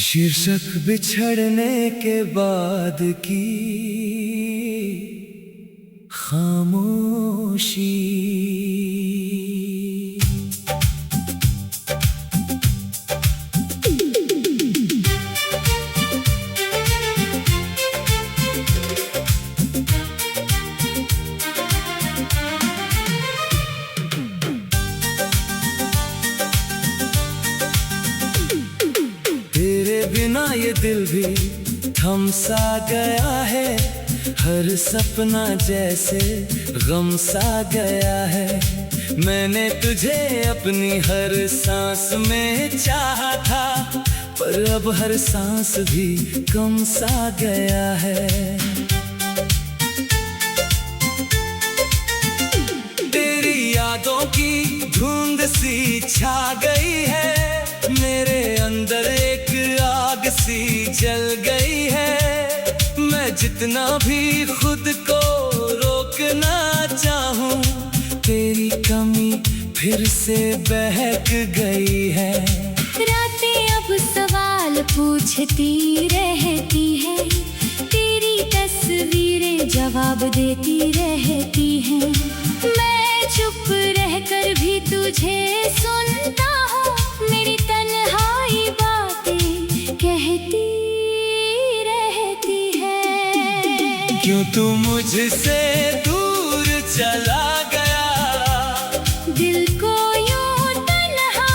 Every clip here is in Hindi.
शीर्षक बिछड़ने के बाद की खामोशी। तेरे बिना ये दिल भी थम सा गया है, हर सपना जैसे गम सा गया है। मैंने तुझे अपनी हर सांस में चाहा था, पर अब हर सांस भी कम सा गया है। तेरी यादों की धुंध सी छा गई है, मेरे अंदर एक आग सी जल गई है। मैं जितना भी खुद को रोकना चाहूं, तेरी कमी फिर से बहक गई है। रातें अब सवाल पूछती रहती है, तेरी तस्वीरें जवाब देती रहती हैं। मैं चुप रहकर भी तुझे सुनता हूँ, मेरी तन्हाई बातें कहती रहती है। क्यों तू मुझसे दूर चला गया, दिल को यूं तन्हा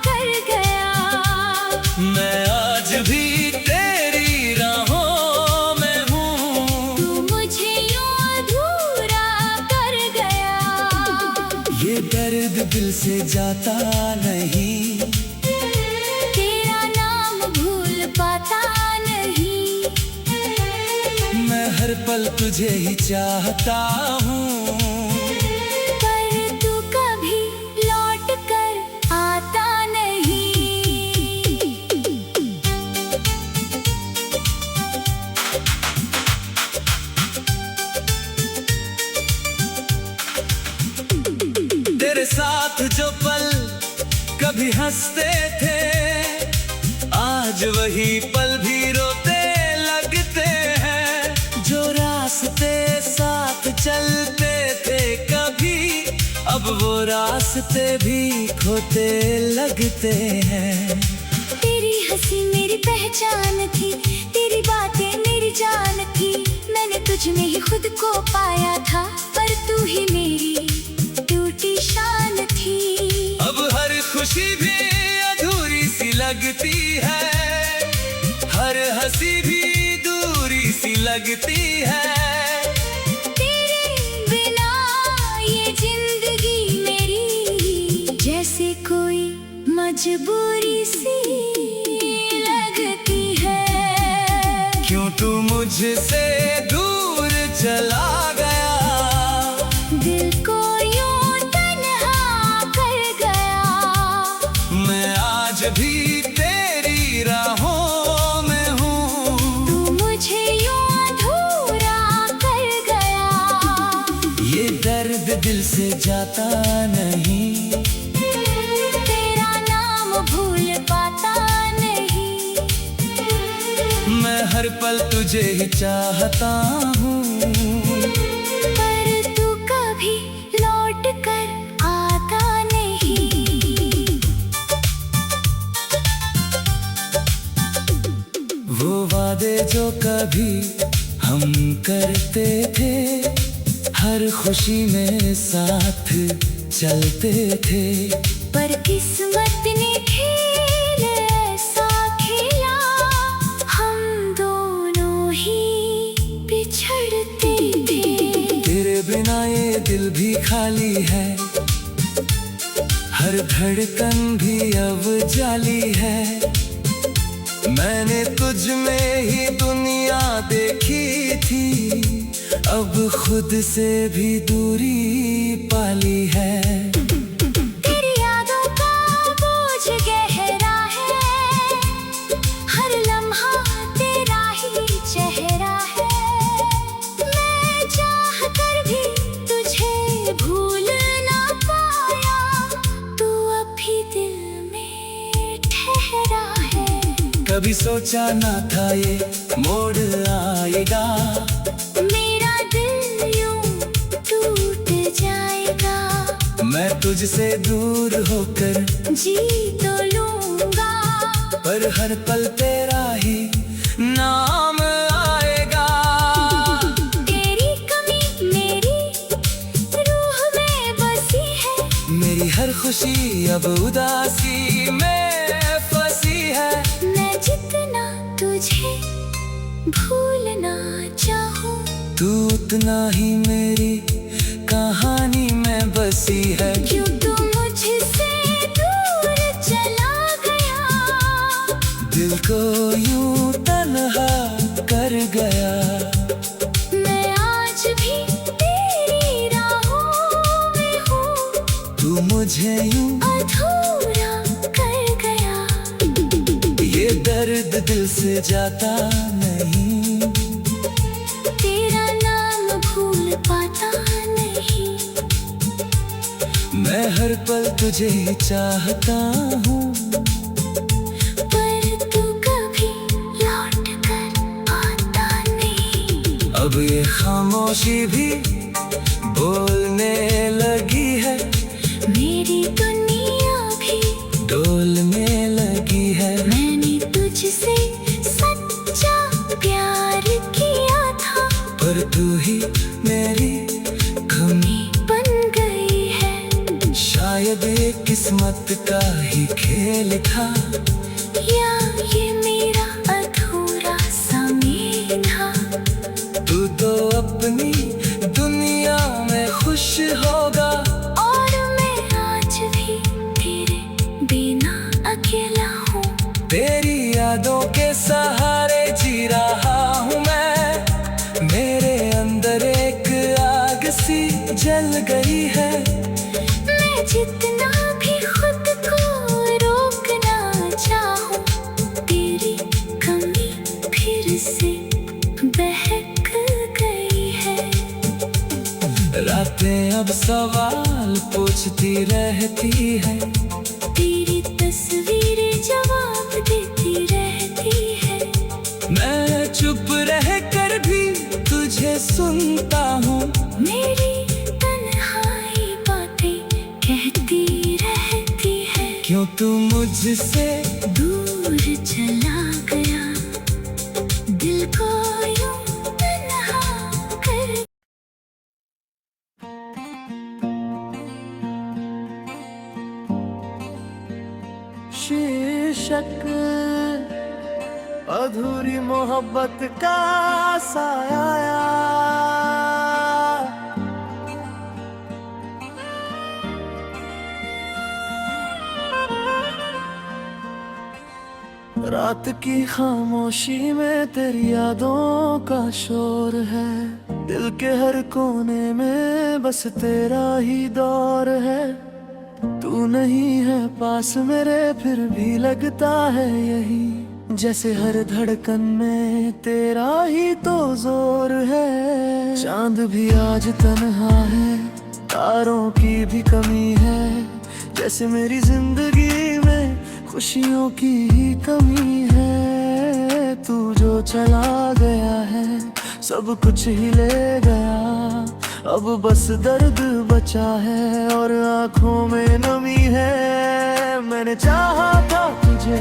कर गया। मैं आज भी तेरी राहों में हूँ, तू मुझे यूं अधूरा कर गया। ये दर्द दिल से जाता नहीं, तेरा नाम भूल पाता नहीं। मैं हर पल तुझे ही चाहता हूँ, पर तू कभी लौट कर आता नहीं। तेरे साथ जो पल कभी हंसते थे, आज वही पल भी रोते लगते हैं। जो रास्ते साथ चलते थे कभी, अब वो रास्ते भी खोते लगते हैं। तेरी हंसी मेरी पहचान थी, तेरी बातें मेरी जान थी। मैंने तुझ में ही खुद को पाया था, पर तू ही मेरी टूटी शान थी। अब हर खुशी भी अधूरी सी लगती है, हर हंसी भी दूरी सी लगती है। तेरे बिना ये जिंदगी मेरी जैसे कोई मजबूरी सी लगती है। क्यों तू मुझसे दूर चला गया, दिल को यूं तन्हा कर गया। मैं आज भी तेरी राहों में हूँ, तू मुझे यूं अधूरा कर गया। ये दर्द दिल से जाता नहीं, तेरा नाम भूल पाता नहीं। मैं हर पल तुझे ही चाहता हूँ, पर तू कभी लौट कर आता नहीं। वो वादे जो कभी हम करते थे, हर खुशी में साथ चलते थे। पर किस्मत ने खेल ऐसा खेला, हम दोनों ही बिछड़ते थे। तेरे बिना ये दिल भी खाली है, हर धड़कन भी अब जाली है। मैंने तुझ में ही दुनिया देखी थी, अब खुद से भी दूरी पाली है। तेरी यादों का बोझ गहरा है, हर लम्हा तेरा ही चेहरा है। मैं चाह कर भी तुझे भूल ना पाया, तू अभी दिल में ठहरा है। कभी सोचा ना था ये मोड़ आएगा। मेरा दिल यूं टूट जाएगा। मैं तुझसे दूर होकर जी तो लूंगा, पर हर पल तेरा ही नाम आएगा। तेरी कमी मेरी रूह में बसी है। मेरी हर खुशी अब उदासी में फंसी है। मैं जितना तुझे भूलना चाहूं, तू उतना ही मेरी कहानी में बसी है। क्यों तू मुझसे दूर चला गया, दिल को यूं तन्हा कर गया। मैं आज भी तेरी राहों में हूँ, तू मुझे यूं अधूरा कर गया। ये दर्द दिल से जाता नहीं, तेरा नाम भूल पाता नहीं। मैं हर पल तुझे ही चाहता हूँ। पर तू कभी लौट कर आता नहीं। अब ये खामोशी भी बोलने लगी है। मेरी दुनिया भी डोलने लगी है। मैंने तुझसे सच्चा प्यार किया था, पर तू ही मेरी कमी बन गई है। शायद ये किस्मत का ही खेल था, या ये मेरा अधूरा समय था। तू तो अपनी दुनिया में खुश होगा, और मैं आज भी तेरे बिना अकेला हूँ। तेरी यादों के सहारे जी रहा हूँ मैं। मेरे अंदर एक आग सी जल गई है। मैं जितना भी खुद को रोकना चाहूं, तेरी कमी फिर से बहक गई है। रातें अब सवाल पूछती रहती है। तेरी तस्वीरें जवाब देती रहती है। मैं चुप रह कर भी तुझे सुनता हूँ। मेरी तन्हाई बातें कहती रहती है। क्यों तू मुझसे दूर चला गया, दिल को यूं तन्हा कर। शीर्षक अधूरी मोहब्बत का साया। रात की खामोशी में तेरी यादों का शोर है। दिल के हर कोने में बस तेरा ही दौर है। तू नहीं है पास मेरे फिर भी लगता है यही, जैसे हर धड़कन में तेरा ही तो जोर है। चांद भी आज तन्हा है, तारों की भी कमी है। जैसे मेरी जिंदगी में खुशियों की ही कमी है। तू जो चला गया है सब कुछ ही ले गया। अब बस दर्द बचा है और आंखों में नमी है। मैंने चाहा था तुझे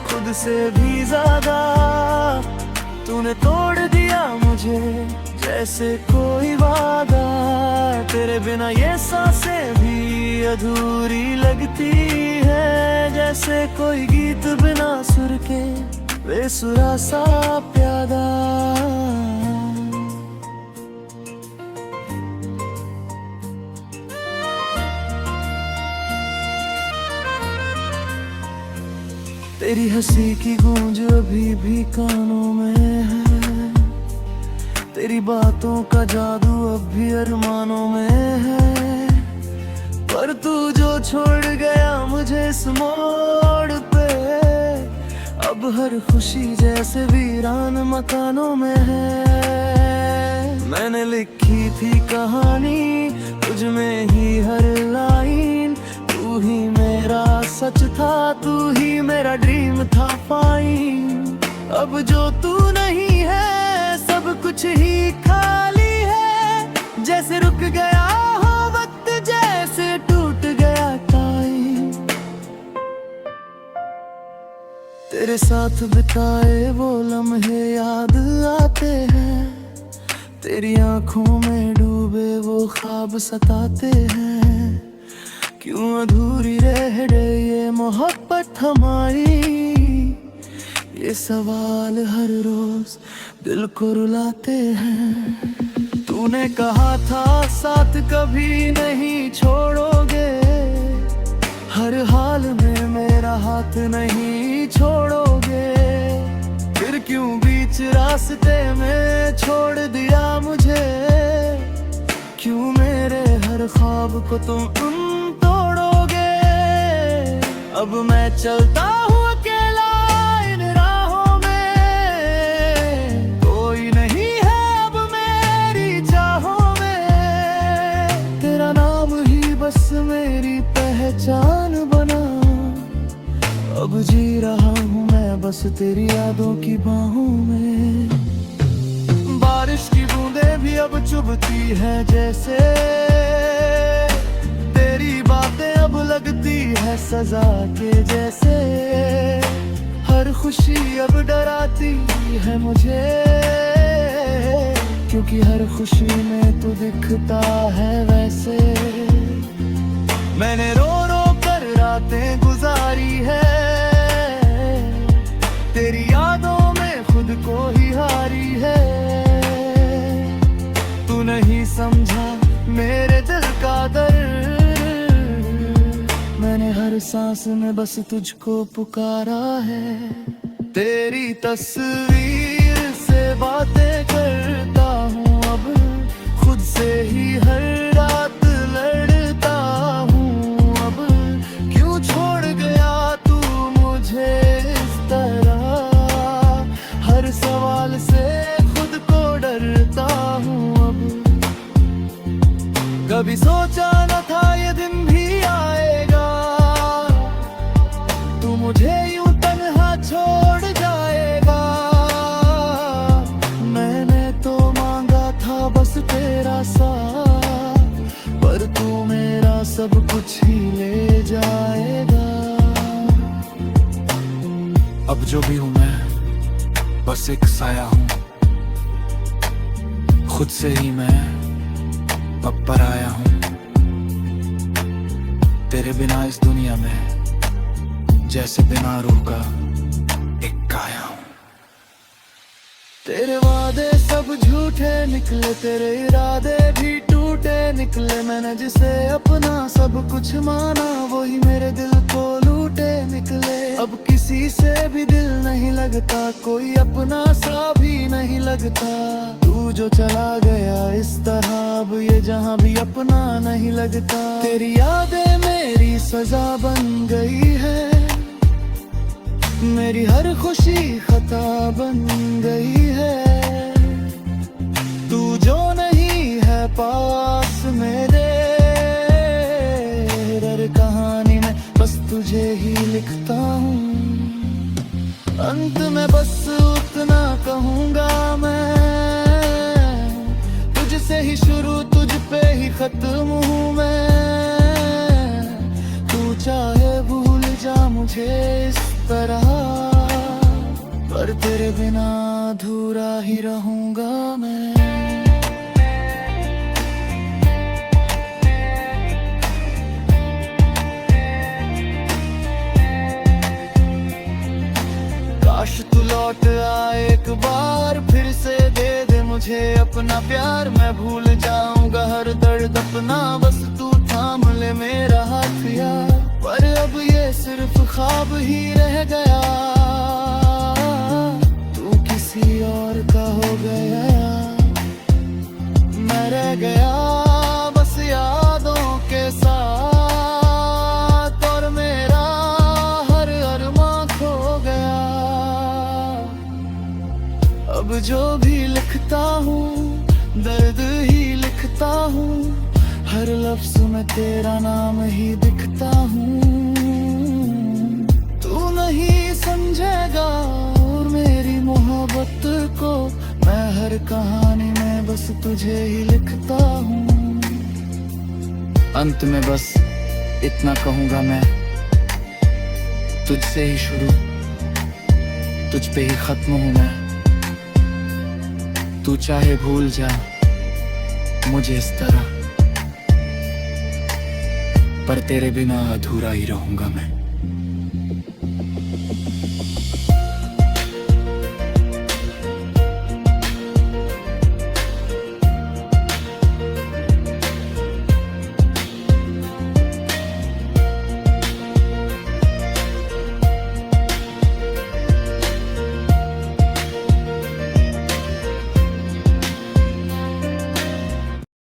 खुद से भी ज्यादा, तूने तोड़ दिया मुझे जैसे कोई वादा। तेरे बिना ये सांसें भी अधूरी लगती है, जैसे कोई गीत बिना सुर के बेसुरा सा प्यादा। तेरी हंसी की गूंज अभी भी कानों में है। तेरी बातों का जादू अब भी अरमानों में है। पर तू जो छोड़ गया मुझे इस मोड़ पे, अब हर खुशी जैसे वीरान मकानों में है। मैंने लिखी थी कहानी तुझ में ही हर लाइन, तू ही मैं मेरा सच था, तू ही मेरा ड्रीम था फाइन। अब जो तू नहीं है सब कुछ ही खाली है, जैसे रुक गया हो वक्त, जैसे टूट गया टाइम। तेरे साथ बिताए वो लम्हे याद आते हैं, तेरी आंखों में डूबे वो ख्वाब सताते हैं। क्यों अधूरी रह गई ये मोहब्बत हमारी, ये सवाल हर रोज दिल को रुलाते हैं। तूने कहा था साथ कभी नहीं छोड़ोगे, हर हाल में मेरा हाथ नहीं छोड़ोगे। फिर क्यों बीच रास्ते में छोड़ दिया मुझे, क्यों मेरे हर ख्वाब को तुम तोड़ोगे। अब मैं चलता हूँ अकेला इन राहों में, कोई नहीं है अब मेरी चाहों में। तेरा नाम ही बस मेरी पहचान बना, अब जी रहा हूँ मैं बस तेरी यादों की बाहों में। बारिश की बूंदें भी अब चुभती है जैसे, तेरी बातें अब लगती है सजा के जैसे। हर खुशी अब डराती है मुझे, क्योंकि हर खुशी में तू दिखता है वैसे। मैंने रो रो कर रातें गुजारी है, तेरी यादों में खुद को ही हारी है। तू नहीं समझा मेरे दिल का दर्द, मैंने हर सांस में बस तुझको पुकारा है। तेरी तस्वीर से बातें करता हूँ अब, खुद से ही हर रात लड़ता हूँ अब। क्यों छोड़ गया तू मुझे इस तरह, हर सवाल से खुद को डरता हूँ अब। कभी सोचा न था ये दिन भी आएगा, तू मुझे यूं तन्हा छोड़ जाएगा। मैंने तो मांगा था बस तेरा साथ, पर तू मेरा सब कुछ ही ले जाएगा। अब जो भी हूँ मैं बस एक साया हूँ, खुद से ही मैं अब पर आया हूँ। तेरे बिना इस दुनिया में जैसे बिना रूह का एक काया हूँ। तेरे वादे सब झूठे निकले, तेरे इरादे भी टूटे निकले। मैंने जिसे अपना सब कुछ माना, वही मेरे दिल को लूटे निकले। अब किसी से भी दिल नहीं लगता, कोई अपना सा भी नहीं लगता। तू जो चला गया इस तरह, अब ये जहां भी अपना नहीं लगता। तेरी यादें मेरी सजा बन गई है, मेरी हर खुशी खता बन गई है। तू जो नहीं है पास मेरे, हर कहानी में बस तुझे ही लिखता हूँ। अंत में बस उतना कहूँगा मैं, तुझसे ही शुरू तुझ पे ही खत्म हूँ मैं। तू चाहे भूल जा मुझे इस तरह, पर तेरे बिना अधूरा ही रहूंगा मैं। काश तू लौट आए एक बार, फिर से दे दे मुझे अपना प्यार। मैं भूल जाऊंगा हर दर्द अपना, बस तू थाम ले मेरा हाथ यार। पर अब ये सिर्फ ख्वाब ही रह गया, तू किसी और का हो गया। मैं रह गया बस यादों के साथ, और मेरा हर अरमां खो गया। अब जो भी लिखता हूँ दर्द ही लिखता हूँ, हर लफ्ज में तेरा नाम ही दिखता हूँ। तू नहीं समझेगा और मेरी मोहब्बत को, मैं हर कहानी में बस तुझे ही लिखता हूँ। अंत में बस इतना कहूँगा मैं, तुझसे ही शुरू, तुझ पे ही खत्म हूँ मैं। तू चाहे भूल जा मुझे इस तरह, पर तेरे बिना अधूरा ही रहूंगा मैं।